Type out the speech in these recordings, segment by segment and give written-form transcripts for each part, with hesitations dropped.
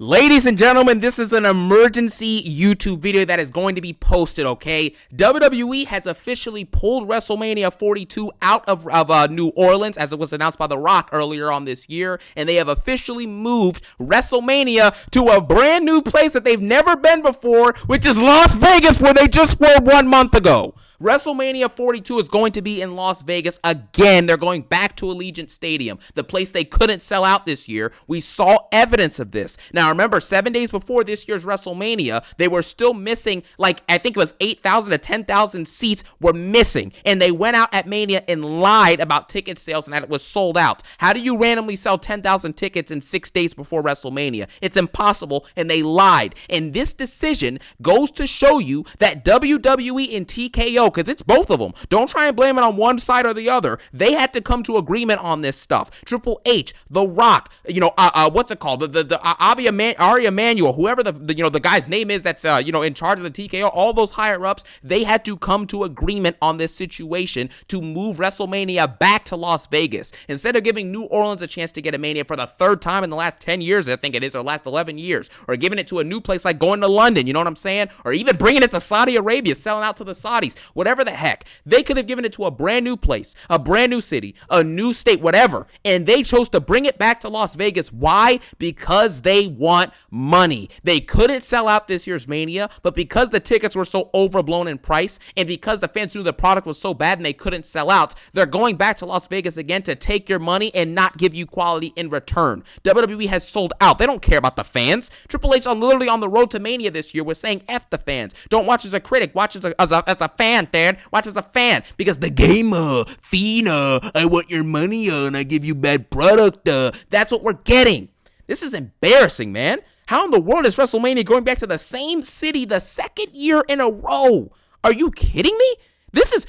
Ladies and gentlemen, this is an emergency YouTube video that is going to be posted, okay? WWE has officially pulled WrestleMania 42 out of New Orleans, as it was announced by The Rock earlier on this year, and they have officially moved WrestleMania to a brand new place that they've never been before, which is Las Vegas, where they just were 1 month ago. WrestleMania 42 is going to be in Las Vegas again. They're going back to Allegiant Stadium, the place they couldn't sell out this year. We saw evidence of this. Now, remember, 7 days before this year's WrestleMania, they were still missing, like, I think it was 8,000 to 10,000 seats were missing. And they went out at Mania and lied about ticket sales and that it was sold out. How do you randomly sell 10,000 tickets in 6 days before WrestleMania? It's impossible, and they lied. And this decision goes to show you that WWE and TKO, because it's both of them. Don't try and blame it on one side or the other. They had to come to agreement on this stuff. Triple H, The Rock, what's it called? Ari Emanuel, whoever the guy's name is that's in charge of the TKO, all those higher ups, they had to come to agreement on this situation to move WrestleMania back to Las Vegas. Instead of giving New Orleans a chance to get a Mania for the third time in the last 10 years, I think it is, or last 11 years, or giving it to a new place like going to London, you know what I'm saying? Or even bringing it to Saudi Arabia, selling out to the Saudis, whatever the heck. They could have given it to a brand new place, a brand new city, a new state, whatever. And they chose to bring it back to Las Vegas. Why? Because they want money. They couldn't sell out this year's Mania, but because the tickets were so overblown in price, and because the fans knew the product was so bad and they couldn't sell out, they're going back to Las Vegas again to take your money and not give you quality in return. WWE has sold out. They don't care about the fans. Triple H literally on the road to Mania this year was saying, F the fans. Don't watch as a critic. Watch as a fan, Dad. Watch as a fan. Because the game, I want your money, and I give you bad product. That's what we're getting. This is embarrassing, man. How in the world is WrestleMania going back to the same city the second year in a row? Are you kidding me? This is,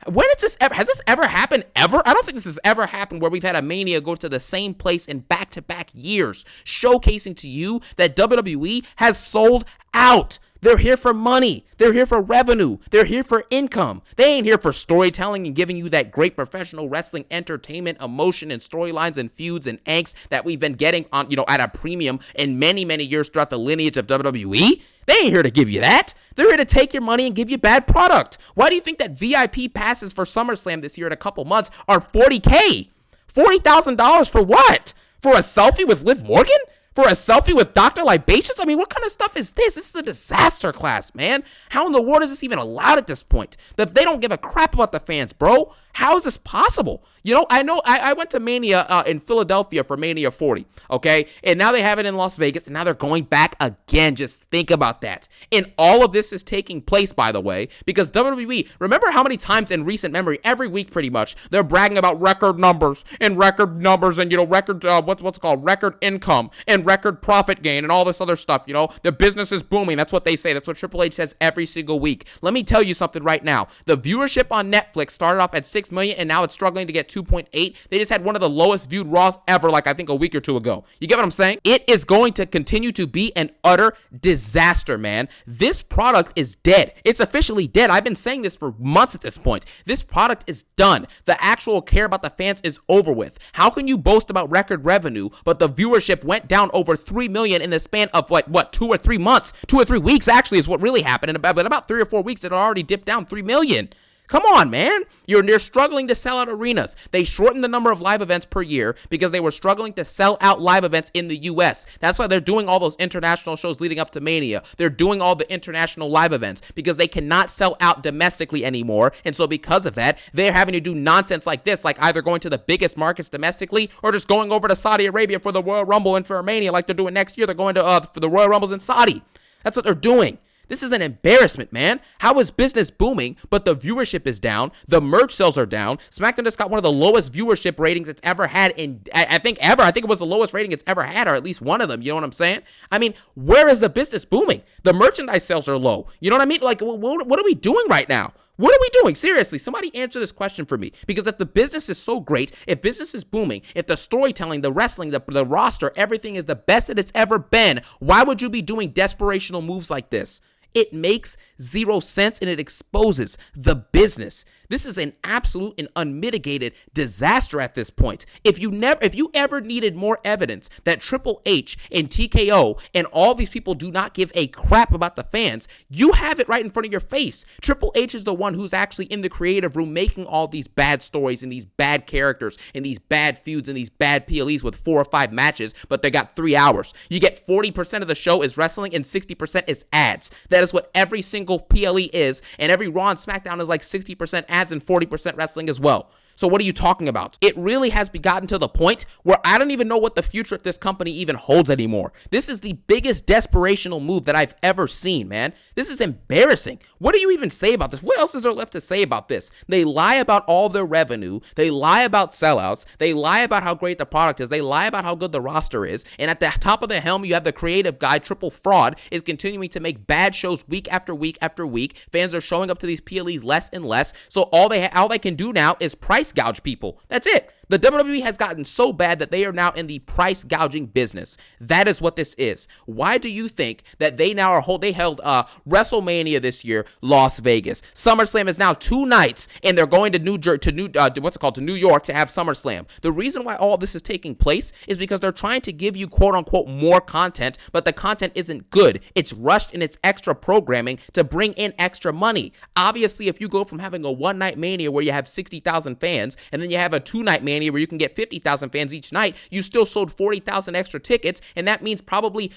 when has this ever happened ever? I don't think this has ever happened where we've had a Mania go to the same place in back-to-back years, showcasing to you that WWE has sold out. They're here for money. They're here for revenue. They're here for income. They ain't here for storytelling and giving you that great professional wrestling entertainment, emotion, and storylines and feuds and angst that we've been getting on, at a premium in many, many years throughout the lineage of WWE. They ain't here to give you that. They're here to take your money and give you bad product. Why do you think that VIP passes for SummerSlam this year in a couple months are $40K? $40,000 for what? For a selfie with Liv Morgan? For a selfie with Dr. Libations? I mean, what kind of stuff is this? This is a disaster class, man. How in the world is this even allowed at this point? That they don't give a crap about the fans, bro. How is this possible? I went to Mania in Philadelphia for Mania 40, okay? And now they have it in Las Vegas, and now they're going back again. Just think about that. And all of this is taking place, by the way, because WWE, remember how many times in recent memory, every week pretty much, they're bragging about record numbers and record, record, what's it called, record income and record profit gain and all this other stuff, The business is booming. That's what they say. That's what Triple H says every single week. Let me tell you something right now. The viewership on Netflix started off at 6 million, and now it's struggling to get 2.8. They just had one of the lowest viewed Raws ever, like I think a week or two ago. You get what I'm saying? It is going to continue to be an utter disaster, man. This product is dead. It's officially dead. I've been saying this for months at this point. This product is done. The actual care about the fans is over with. How can you boast about record revenue, but the viewership went down over 3 million in the span of 2 or 3 months? 2 or 3 weeks actually is what really happened. In about 3 or 4 weeks, it already dipped down 3 million. Come on, man. They're struggling to sell out arenas. They shortened the number of live events per year because they were struggling to sell out live events in the U.S. That's why they're doing all those international shows leading up to Mania. They're doing all the international live events because they cannot sell out domestically anymore. And so because of that, they're having to do nonsense like this, like either going to the biggest markets domestically or just going over to Saudi Arabia for the Royal Rumble and for Mania like they're doing next year. They're going to for the Royal Rumbles in Saudi. That's what they're doing. This is an embarrassment, man. How is business booming, but the viewership is down? The merch sales are down. SmackDown just got one of the lowest viewership ratings it's ever had I think it was the lowest rating it's ever had, or at least one of them. You know what I'm saying? I mean, where is the business booming? The merchandise sales are low. You know what I mean? Like, what are we doing right now? What are we doing? Seriously, somebody answer this question for me. Because if the business is so great, if business is booming, if the storytelling, the wrestling, the roster, everything is the best that it's ever been, why would you be doing desperational moves like this? It makes zero sense, and it exposes the business. This is an absolute and unmitigated disaster at this point. If you ever needed more evidence that Triple H and TKO and all these people do not give a crap about the fans, you have it right in front of your face. Triple H is the one who's actually in the creative room making all these bad stories and these bad characters and these bad feuds and these bad PLEs with 4 or 5 matches, but they got 3 hours. You get 40% of the show is wrestling and 60% is ads. That is what every single PLE is, and every Raw and SmackDown is like 60% ads and 40% wrestling as well. So what are you talking about? It really has gotten to the point where I don't even know what the future of this company even holds anymore. This is the biggest desperational move that I've ever seen, man. This is embarrassing. What do you even say about this? What else is there left to say about this? They lie about all their revenue. They lie about sellouts. They lie about how great the product is. They lie about how good the roster is. And at the top of the helm, you have the creative guy, Triple Fraud, is continuing to make bad shows week after week after week. Fans are showing up to these PLEs less and less. So all they can do now is price gouge people. That's it. The WWE has gotten so bad that they are now in the price gouging business. That is what this is. Why do you think that they now they held WrestleMania this year, Las Vegas. SummerSlam is now 2 nights, and they're going to New York to have SummerSlam. The reason why all this is taking place is because they're trying to give you quote unquote more content, but the content isn't good. It's rushed and it's extra programming to bring in extra money. Obviously, if you go from having a 1-night Mania where you have 60,000 fans, and then you have a 2-night Mania where you can get 50,000 fans each night, you still sold 40,000 extra tickets, and that means probably,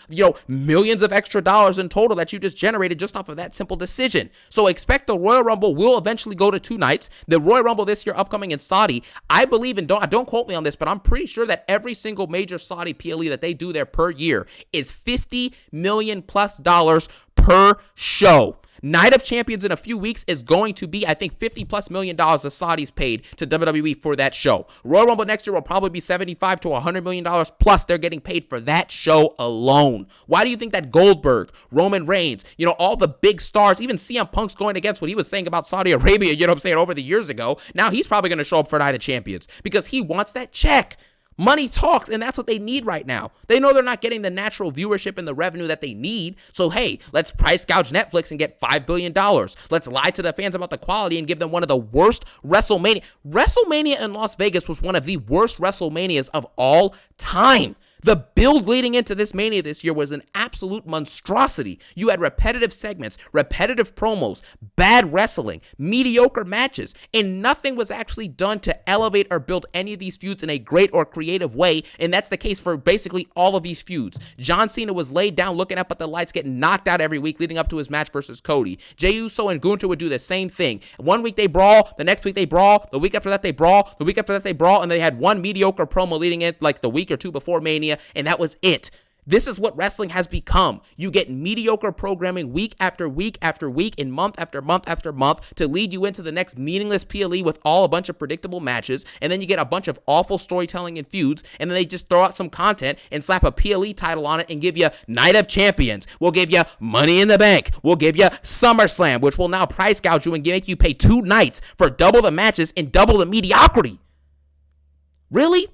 millions of extra dollars in total that you just generated just off of that simple decision. So expect the Royal Rumble will eventually go to 2 nights. The Royal Rumble this year upcoming in Saudi, I believe, and don't quote me on this, but I'm pretty sure that every single major Saudi PLE that they do there per year is $50 million plus per show. Night of Champions in a few weeks is going to be, I think, $50+ million the Saudis paid to WWE for that show. Royal Rumble next year will probably be $75 to $100 million plus they're getting paid for that show alone. Why do you think that Goldberg, Roman Reigns, all the big stars, even CM Punk's going against what he was saying about Saudi Arabia, over the years ago, now he's probably going to show up for Night of Champions because he wants that check. Money talks, and that's what they need right now. They know they're not getting the natural viewership and the revenue that they need, so hey, let's price gouge Netflix and get $5 billion. Let's lie to the fans about the quality and give them one of the worst WrestleMania. WrestleMania in Las Vegas was one of the worst WrestleManias of all time. The build leading into this Mania this year was an absolute monstrosity. You had repetitive segments, repetitive promos, bad wrestling, mediocre matches, and nothing was actually done to elevate or build any of these feuds in a great or creative way, and that's the case for basically all of these feuds. John Cena was laid down looking up at the lights, getting knocked out every week leading up to his match versus Cody. Jey Uso and Gunther would do the same thing. One week they brawl, the next week they brawl, the week after that they brawl, the week after that they brawl, and they had one mediocre promo leading it like the week or two before Mania, and that was it. This is what wrestling has become. You get mediocre programming week after week after week and month after month after month to lead you into the next meaningless PLE with all a bunch of predictable matches, and then you get a bunch of awful storytelling and feuds, and then they just throw out some content and slap a PLE title on it and give you Night of Champions. We'll give you Money in the Bank. We'll give you SummerSlam, which will now price gouge you and make you pay 2 nights for double the matches and double the mediocrity. Really?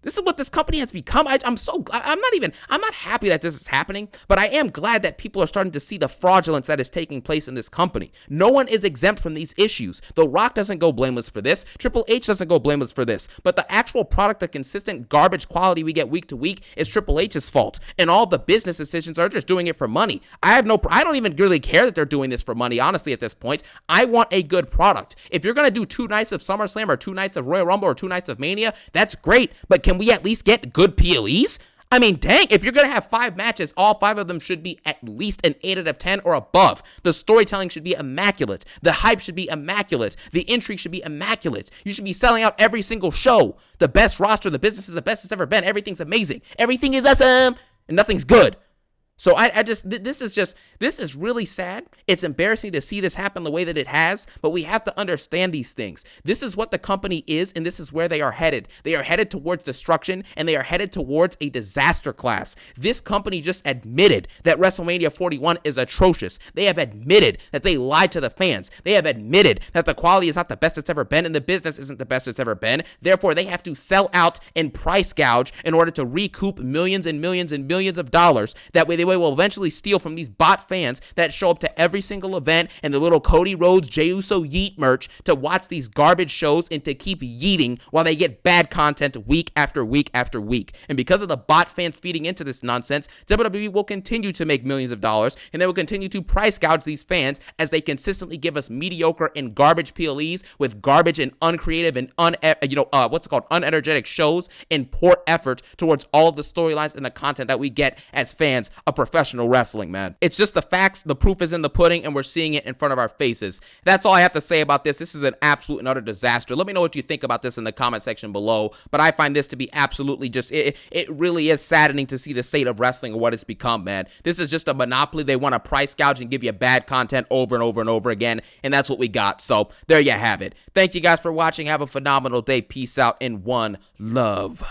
This is what this company has become. I'm not happy that this is happening, but I am glad that people are starting to see the fraudulence that is taking place in this company. No one is exempt from these issues. The Rock doesn't go blameless for this. Triple H doesn't go blameless for this. But the actual product, the consistent garbage quality we get week to week is Triple H's fault. And all the business decisions are just doing it for money. I don't even really care that they're doing this for money, honestly, at this point. I want a good product. If you're going to do 2 nights of SummerSlam or 2 nights of Royal Rumble or 2 nights of Mania, that's great. But can we at least get good PLEs? I mean, dang, if you're going to have 5 matches, all 5 of them should be at least an 8 out of 10 or above. The storytelling should be immaculate. The hype should be immaculate. The intrigue should be immaculate. You should be selling out every single show. The best roster, the business is the best it's ever been. Everything's amazing. Everything is awesome, and nothing's good. So this is really sad. It's embarrassing to see this happen the way that it has, but we have to understand these things. This is what the company is, and this is where they are headed. They are headed towards destruction, and they are headed towards a disaster class. This company just admitted that WrestleMania 41 is atrocious. They have admitted that they lied to the fans. They have admitted that the quality is not the best it's ever been, and the business isn't the best it's ever been. Therefore, they have to sell out and price gouge in order to recoup millions and millions and millions of dollars. That way they would WWE will eventually steal from these bot fans that show up to every single event and the little Cody Rhodes, Jey Uso yeet merch to watch these garbage shows and to keep yeeting while they get bad content week after week after week. And because of the bot fans feeding into this nonsense, WWE will continue to make millions of dollars, and they will continue to price gouge these fans as they consistently give us mediocre and garbage PLEs with garbage and uncreative and unenergetic shows and poor effort towards all of the storylines and the content that we get as fans of professional wrestling, man. It's just the facts. The proof is in the pudding, and we're seeing it in front of our faces. That's all I have to say about this. This is an absolute and utter disaster. Let me know what you think about this in the comment section below, but I find this to be absolutely just, it really is saddening to see the state of wrestling and what it's become, man. This is just a monopoly. They want to price gouge and give you bad content over and over and over again, and that's what we got. So there you have it. Thank you guys for watching. Have a phenomenal day. Peace out and one love.